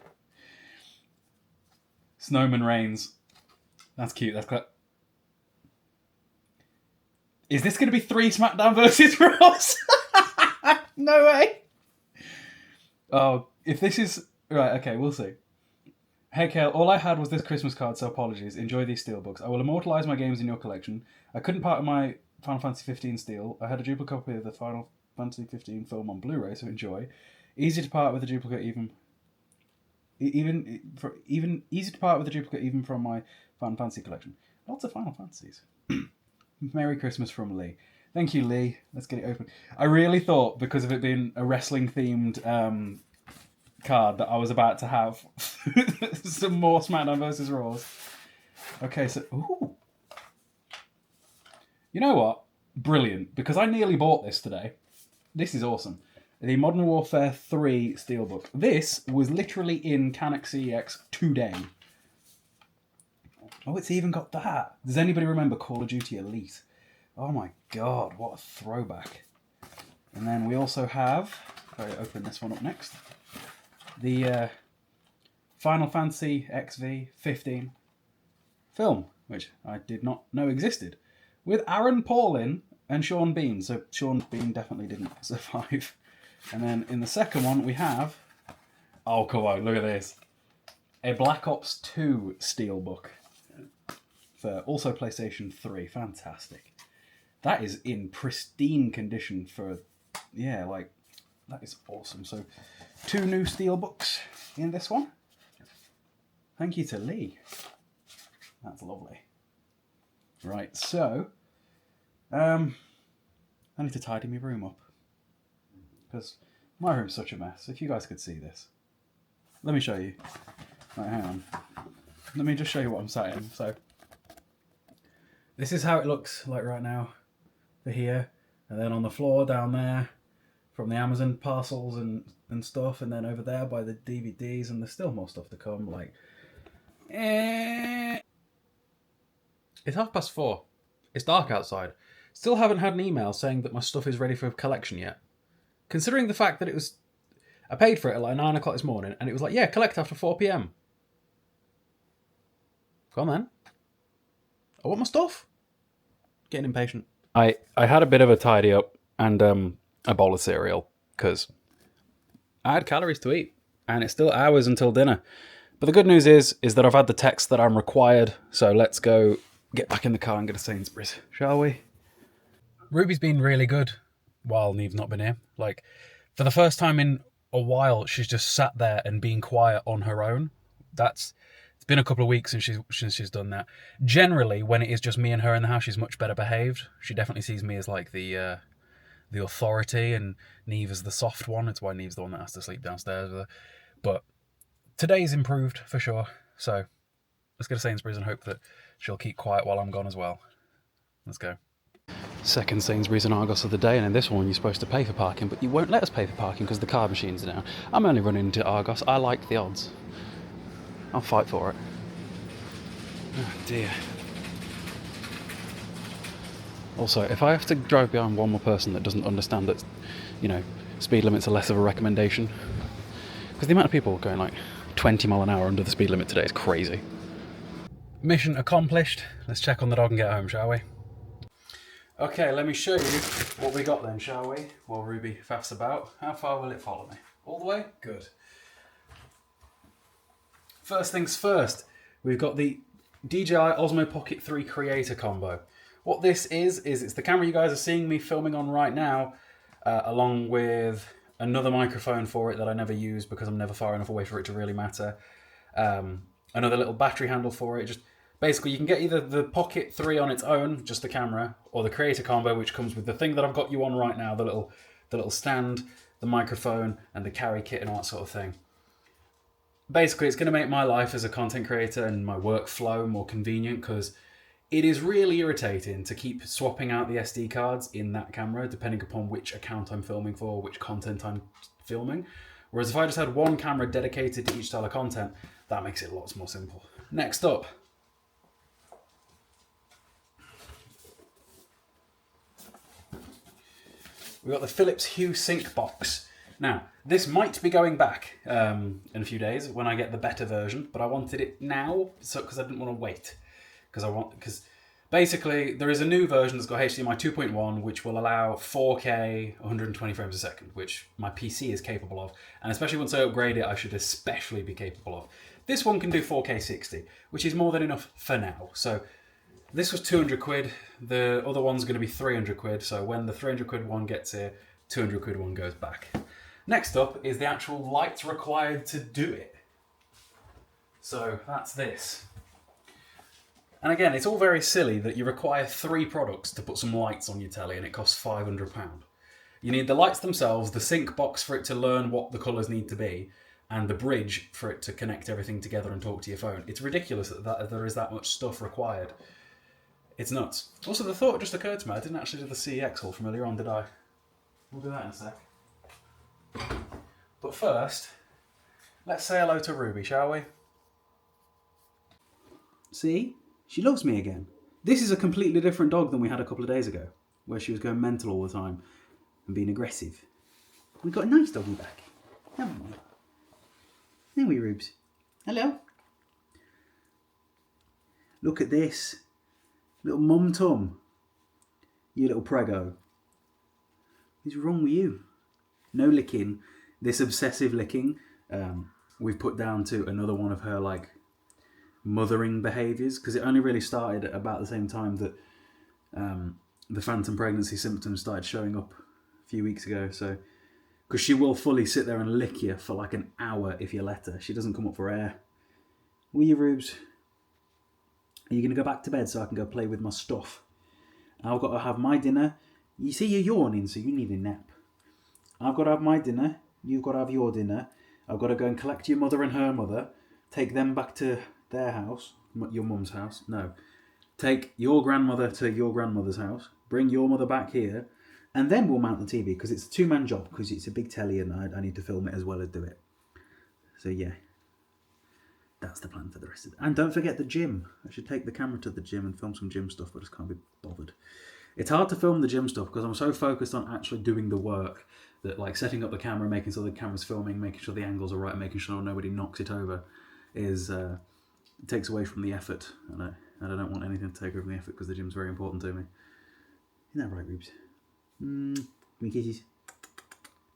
Snowman Reigns. That's cute. That's clever. Is this going to be 3 SmackDown versus Raws? No way. Oh, if this is... Right, okay, we'll see. Hey Cayle, all I had was this Christmas card, so apologies. Enjoy these steelbooks. I will immortalise my games in your collection. I couldn't part with my Final Fantasy 15 steel. I had a duplicate copy of the Final Fantasy 15 film on Blu-ray, so enjoy. Easy to part with a duplicate easy to part with a duplicate even from my Final Fantasy collection. Lots of Final Fantasies. Merry Christmas from Lee. Thank you, Lee. Let's get it open. I really thought, because of it being a wrestling-themed card, that I was about to have some more SmackDown vs. Raws. Okay, so... Ooh. You know what? Brilliant. Because I nearly bought this today. This is awesome. The Modern Warfare 3 Steelbook. This was literally in Cannock CeX today. Oh, it's even got that. Does anybody remember Call of Duty Elite? Oh my god, what a throwback. And then we also have... I'll open this one up next. The Final Fantasy XV 15 film, which I did not know existed, with Aaron Paulin and Sean Bean. So Sean Bean definitely didn't survive. And then in the second one we have... Oh, come on, look at this. A Black Ops 2 Steelbook. For also PlayStation 3. Fantastic. That is in pristine condition for... Yeah, like... That is awesome. So, 2 new steelbooks in this one. Thank you to Lee. That's lovely. Right, so... I need to tidy my room up. Because my room's such a mess. If you guys could see this. Let me show you. Right, hang on. Let me just show you what I'm sat in. So, this is how it looks like right now for here. And then on the floor down there from the Amazon parcels and stuff. And then over there by the DVDs. And there's still more stuff to come. Like It's 4:30. It's dark outside. Still haven't had an email saying that my stuff is ready for collection yet. Considering the fact that I paid for it at like 9 o'clock this morning, and it was like, yeah, collect after 4 p.m. Come on then. I want my stuff. Getting impatient. I had a bit of a tidy up and a bowl of cereal, because I had calories to eat, and it's still hours until dinner. But the good news is that I've had the text that I'm required, so let's go get back in the car and go to Sainsbury's, shall we? Ruby's been really good while Neve's not been here. Like, for the first time in a while, she's just sat there and been quiet on her own. It's been a couple of weeks since she's done that. Generally, when it is just me and her in the house, she's much better behaved. She definitely sees me as like the authority, and Neve as the soft one. It's why Neve's the one that has to sleep downstairs with her. But today's improved for sure. So let's go to Sainsbury's and hope that she'll keep quiet while I'm gone as well. Let's go. Second Sainsbury's and Argos of the day, and in this one you're supposed to pay for parking, but you won't let us pay for parking because the card machines are down. I'm only running into Argos. I like the odds. I'll fight for it. Oh dear. Also, if I have to drive behind one more person that doesn't understand that, speed limits are less of a recommendation, because the amount of people going like 20 mile an hour under the speed limit today is crazy. Mission accomplished. Let's check on the dog and get home, shall we? Okay, let me show you what we got then, shall we? While Ruby faffs about. How far will it follow me? All the way? Good. First things first, we've got the DJI Osmo Pocket 3 Creator Combo. What this is it's the camera you guys are seeing me filming on right now, along with another microphone for it that I never use because I'm never far enough away for it to really matter. Another little battery handle for it. Just basically, you can get either the Pocket 3 on its own, just the camera, or the Creator Combo, which comes with the thing that I've got you on right now, the little stand, the microphone, and the carry kit and all that sort of thing. Basically, it's going to make my life as a content creator and my workflow more convenient, because it is really irritating to keep swapping out the SD cards in that camera, depending upon which account I'm filming for, which content I'm filming. Whereas if I just had one camera dedicated to each style of content, that makes it lots more simple. Next up, we've got the Philips Hue Sync box. Now, this might be going back in a few days when I get the better version, but I wanted it now because I didn't want to wait. Because basically there is a new version that's got HDMI 2.1, which will allow 4K 120 frames a second, which my PC is capable of, and especially once I upgrade it, I should especially be capable of. This one can do 4K 60, which is more than enough for now. So this was 200 quid. The other one's going to be 300 quid. So when the 300 quid one gets here, 200 quid one goes back. Next up is the actual lights required to do it. So that's this. And again, it's all very silly that you require 3 products to put some lights on your telly and it costs £500. You need the lights themselves, the sync box for it to learn what the colours need to be, and the bridge for it to connect everything together and talk to your phone. It's ridiculous that there is that much stuff required. It's nuts. Also, the thought just occurred to me, I didn't actually do the CeX haul from earlier on, did I? We'll do that in a sec. But first, let's say hello to Ruby, shall we? See? She loves me again. This is a completely different dog than we had a couple of days ago, where she was going mental all the time and being aggressive. We've got a nice doggy back, haven't we? Haven't we, Rubes? Hello? Look at this. Little mum tum. You little prego. What's wrong with you? No licking. This obsessive licking we've put down to another one of her mothering behaviours, because it only really started at about the same time that the phantom pregnancy symptoms started showing up a few weeks ago. So, because she will fully sit there and lick you for like an hour if you let her. She doesn't come up for air. Will you, Rubes? Are you going to go back to bed so I can go play with my stuff? I've got to have my dinner. You see, you're yawning, so you need a nap. I've got to have my dinner. You've got to have your dinner. I've got to go and collect your mother and her mother. Take them back to their house. Your mum's house. No. Take your grandmother to your grandmother's house. Bring your mother back here. And then we'll mount the TV, because it's a 2-man job, because it's a big telly and I need to film it as well as do it. So yeah. that's the plan for the rest of it. And don't forget the gym. I should take the camera to the gym and film some gym stuff, but I just can't be bothered. It's hard to film the gym stuff because I'm so focused on actually doing the work that, like, setting up the camera, making sure the camera's filming, making sure the angles are right, making sure nobody knocks it over, is it takes away from the effort. And I don't want anything to take away from the effort because the gym's very important to me. Isn't that right, Rubes? Give me kisses.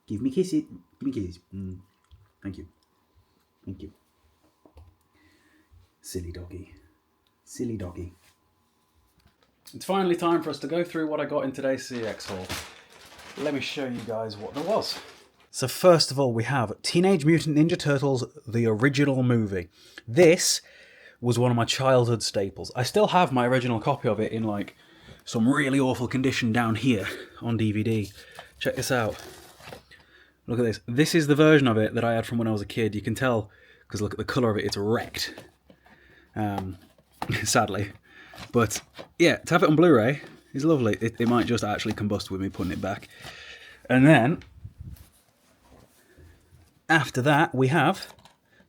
Give me kisses. Give me kisses. Thank you. Thank you. Silly doggy. Silly doggy. It's finally time for us to go through what I got in today's CeX haul. Let me show you guys what there was. So first of all, we have Teenage Mutant Ninja Turtles, the original movie. This was one of my childhood staples. I still have my original copy of it in, like, some really awful condition down here on DVD. Check this out. Look at this. This is the version of it that I had from when I was a kid. You can tell, because look at the colour of it, it's wrecked. Sadly. But yeah, to have it on Blu-ray is lovely. It might just actually combust with me putting it back. And then, after that, we have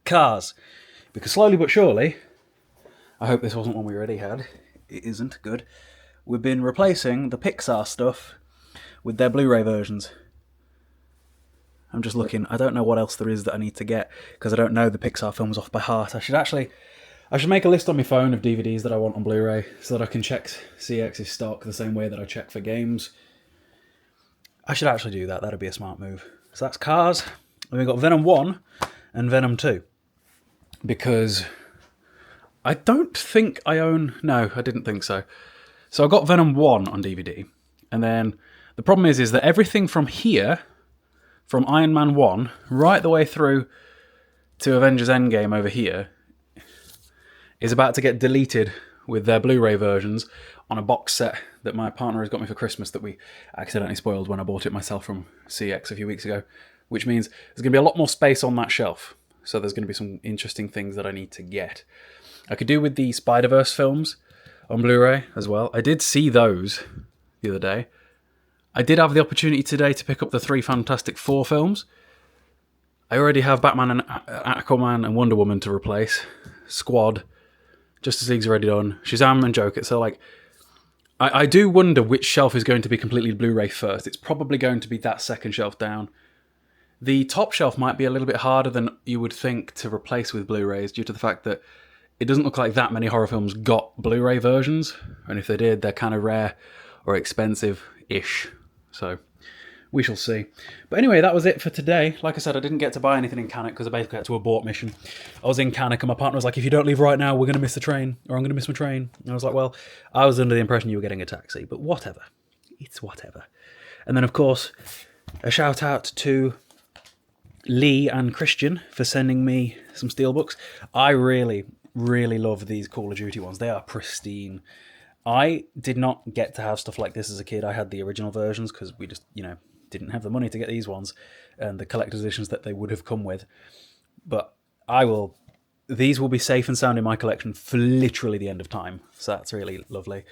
Cars. Because slowly but surely, I hope this wasn't one we already had. It isn't. Good. We've been replacing the Pixar stuff with their Blu-ray versions. I'm just looking. I don't know what else there is that I need to get because I don't know the Pixar films off by heart. I should make a list on my phone of DVDs that I want on Blu-ray so that I can check CX's stock the same way that I check for games. I should actually do that. That'd be a smart move. So that's Cars. And we've got Venom 1 and Venom 2. Because I don't think I own... No, I didn't think so. So I got Venom 1 on DVD. And then the problem is that everything from here, from Iron Man 1, right the way through to Avengers Endgame over here, is about to get deleted with their Blu-ray versions on a box set that my partner has got me for Christmas that we accidentally spoiled when I bought it myself from CeX a few weeks ago, which means there's going to be a lot more space on that shelf. So there's going to be some interesting things that I need to get. I could do with the Spider-Verse films on Blu-ray as well. I did see those the other day. I did have the opportunity today to pick up the 3 Fantastic Four films. I already have Batman and Aquaman and Wonder Woman to replace. Squad. Justice League's already done. Shazam and Joker. So, like, I do wonder which shelf is going to be completely Blu-ray first. It's probably going to be that second shelf down. The top shelf might be a little bit harder than you would think to replace with Blu-rays due to the fact that it doesn't look like that many horror films got Blu-ray versions. And if they did, they're kind of rare or expensive-ish. So we shall see. But anyway, that was it for today. Like I said, I didn't get to buy anything in Cannock because I basically had to abort mission. I was in Cannock and my partner was like, if you don't leave right now, we're going to miss the train, or I'm going to miss my train. And I was like, well, I was under the impression you were getting a taxi, but whatever. It's whatever. And then, of course, a shout out to Lee and Christian for sending me some steelbooks. I really, really love these Call of Duty ones. They are pristine. I did not get to have stuff like this as a kid. I had the original versions because we just, didn't have the money to get these ones and the collector's editions that they would have come with. But these will be safe and sound in my collection for literally the end of time. So that's really lovely.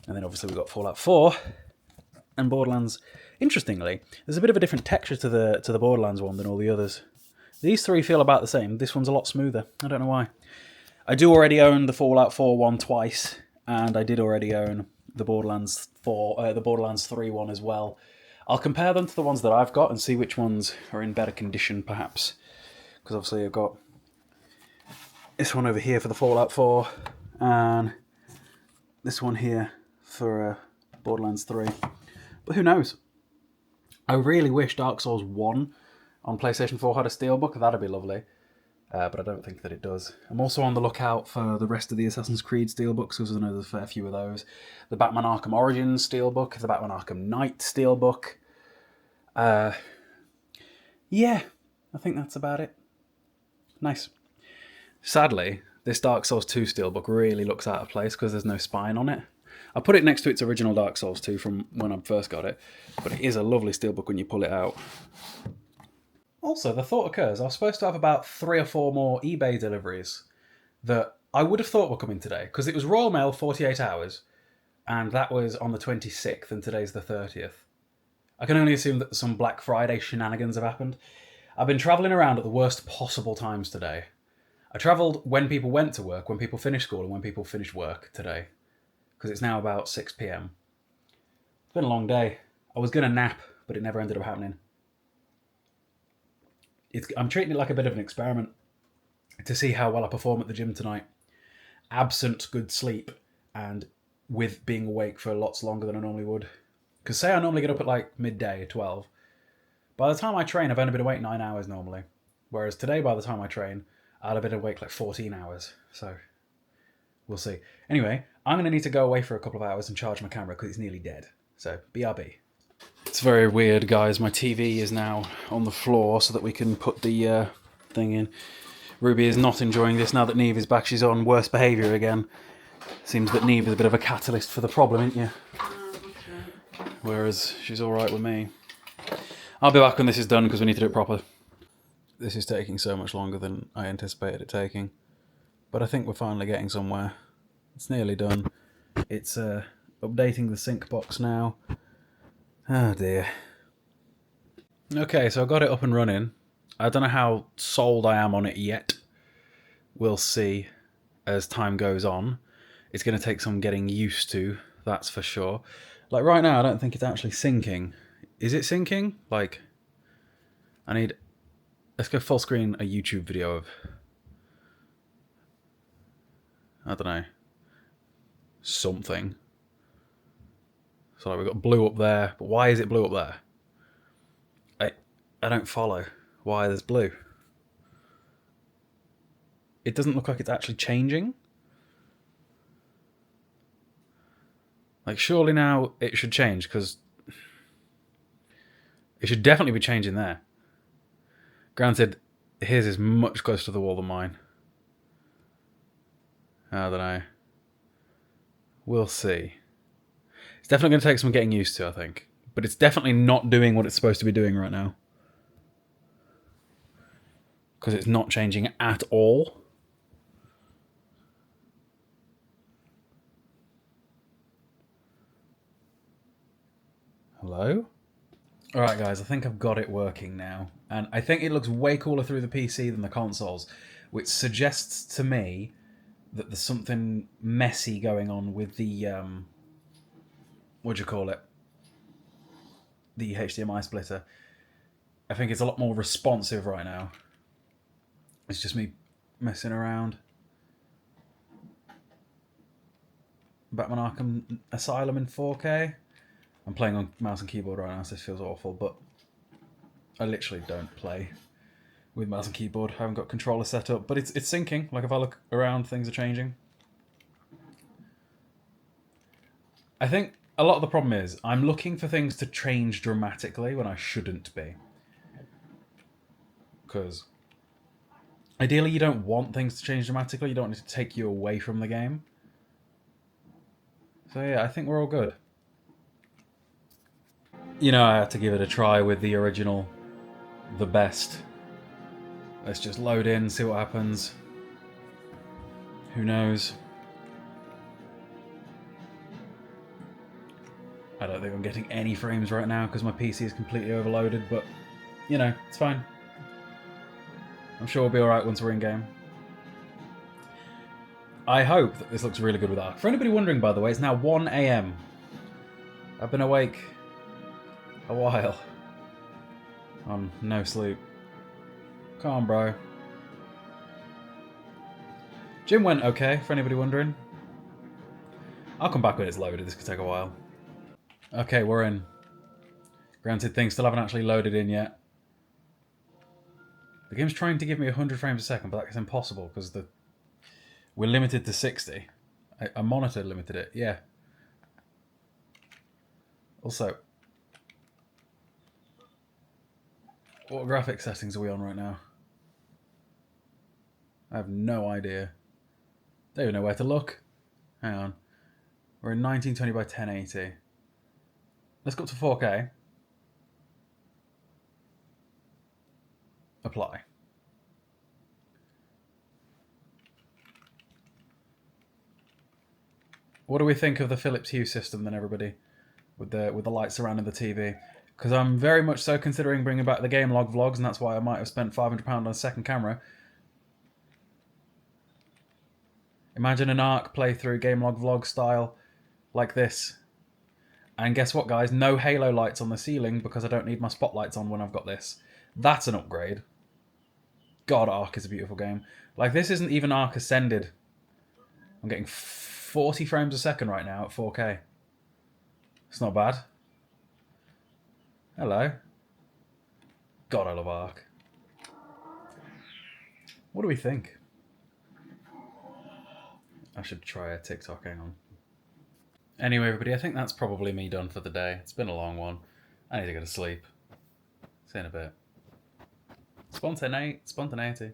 And then obviously we've got Fallout 4 and Borderlands. Interestingly, there's a bit of a different texture to the Borderlands one than all the others. These 3 feel about the same. This one's a lot smoother. I don't know why. I do already own the Fallout 4 one twice, and I did already own the Borderlands 3 one as well. I'll compare them to the ones that I've got and see which ones are in better condition, perhaps. Because obviously I've got this one over here for the Fallout 4, and this one here for Borderlands 3. But who knows? I really wish Dark Souls 1 on PlayStation 4 had a steelbook. That'd be lovely. But I don't think that it does. I'm also on the lookout for the rest of the Assassin's Creed steelbooks, because I know there's a fair few of those. The Batman Arkham Origins steelbook, the Batman Arkham Knight steelbook. Yeah, I think that's about it. Nice. Sadly, this Dark Souls 2 steelbook really looks out of place because there's no spine on it. I put it next to its original Dark Souls 2 from when I first got it, but it is a lovely steelbook when you pull it out. Also, the thought occurs, I was supposed to have about 3 or 4 more eBay deliveries that I would have thought were coming today, because it was Royal Mail 48 hours, and that was on the 26th, and today's the 30th. I can only assume that some Black Friday shenanigans have happened. I've been travelling around at the worst possible times today. I travelled when people went to work, when people finished school, and when people finished work today. Because it's now about 6 p.m. It's been a long day. I was going to nap, but it never ended up happening. I'm treating it like a bit of an experiment to see how well I perform at the gym tonight. Absent good sleep and with being awake for lots longer than I normally would. Because say I normally get up at like midday, 12. By the time I train, I've only been awake 9 hours normally. Whereas today, by the time I train, I'll have been awake like 14 hours. So, we'll see. Anyway, I'm going to need to go away for a couple of hours and charge my camera because it's nearly dead. So, BRB. It's very weird, guys. My TV is now on the floor so that we can put the thing in. Ruby is not enjoying this now that Neve is back. She's on worse behaviour again. Seems that Neve is a bit of a catalyst for the problem, isn't you? Whereas she's alright with me. I'll be back when this is done because we need to do it proper. This is taking so much longer than I anticipated it taking. But I think we're finally getting somewhere. It's nearly done. It's updating the sync box now. Oh dear. Okay, so I got it up and running. I don't know how sold I am on it yet. We'll see as time goes on. It's going to take some getting used to, that's for sure. Like right now, I don't think it's actually syncing. Is it syncing? Like, I need... Let's go full screen a YouTube video of... I don't know. Something. So like we've got blue up there, but why is it blue up there? I don't follow why there's blue. It doesn't look like it's actually changing. Like surely now it should change because it should definitely be changing there. Granted, his is much closer to the wall than mine. I don't know. We'll see. It's definitely going to take some getting used to, I think. But it's definitely not doing what it's supposed to be doing right now. Because it's not changing at all. Hello? Alright guys, I think I've got it working now. And I think it looks way cooler through the PC than the consoles. Which suggests to me that there's something messy going on with the... what do you call it? The HDMI splitter. I think it's a lot more responsive right now. It's just me messing around. Batman Arkham Asylum in 4K. I'm playing on mouse and keyboard right now, so this feels awful, but I literally don't play with mouse and keyboard. I haven't got controller set up, but it's syncing. Like if I look around, things are changing. I think a lot of the problem is I'm looking for things to change dramatically when I shouldn't be. Because ideally you don't want things to change dramatically. You don't want it to take you away from the game. So yeah, I think we're all good. You know, I had to give it a try with the original, the best. Let's just load in, see what happens. Who knows? I don't think I'm getting any frames right now because my PC is completely overloaded, but, you know, it's fine. I'm sure we'll be alright once we're in-game. I hope that this looks really good with Arc. For anybody wondering, by the way, it's now 1 AM. I've been awake a while on no sleep. Come on, bro. Gym went okay, for anybody wondering. I'll come back when it's loaded, this could take a while. Okay, we're in. Granted, things still haven't actually loaded in yet. The game's trying to give me 100 frames a second, but that's impossible because we're limited to 60. A monitor limited it, yeah. Also, what graphics settings are we on right now? I have no idea. Don't even know where to look. Hang on. We're in 1920 by 1080. Let's go up to 4K. Apply. What do we think of the Philips Hue system then, everybody? With the lights surrounding the TV? Because I'm very much so considering bringing back the gamelog vlogs, and that's why I might have spent £500 on a second camera. Imagine an Ark playthrough, gamelog vlog style, like this. And guess what, guys? No halo lights on the ceiling because I don't need my spotlights on when I've got this. That's an upgrade. God, Ark is a beautiful game. Like, this isn't even Ark Ascended. I'm getting 40 frames a second right now at 4K. It's not bad. Hello. God, I love Ark. What do we think? I should try a TikTok, hang on. Anyway, everybody, I think that's probably me done for the day. It's been a long one. I need to go to sleep. See you in a bit. Spontaneity.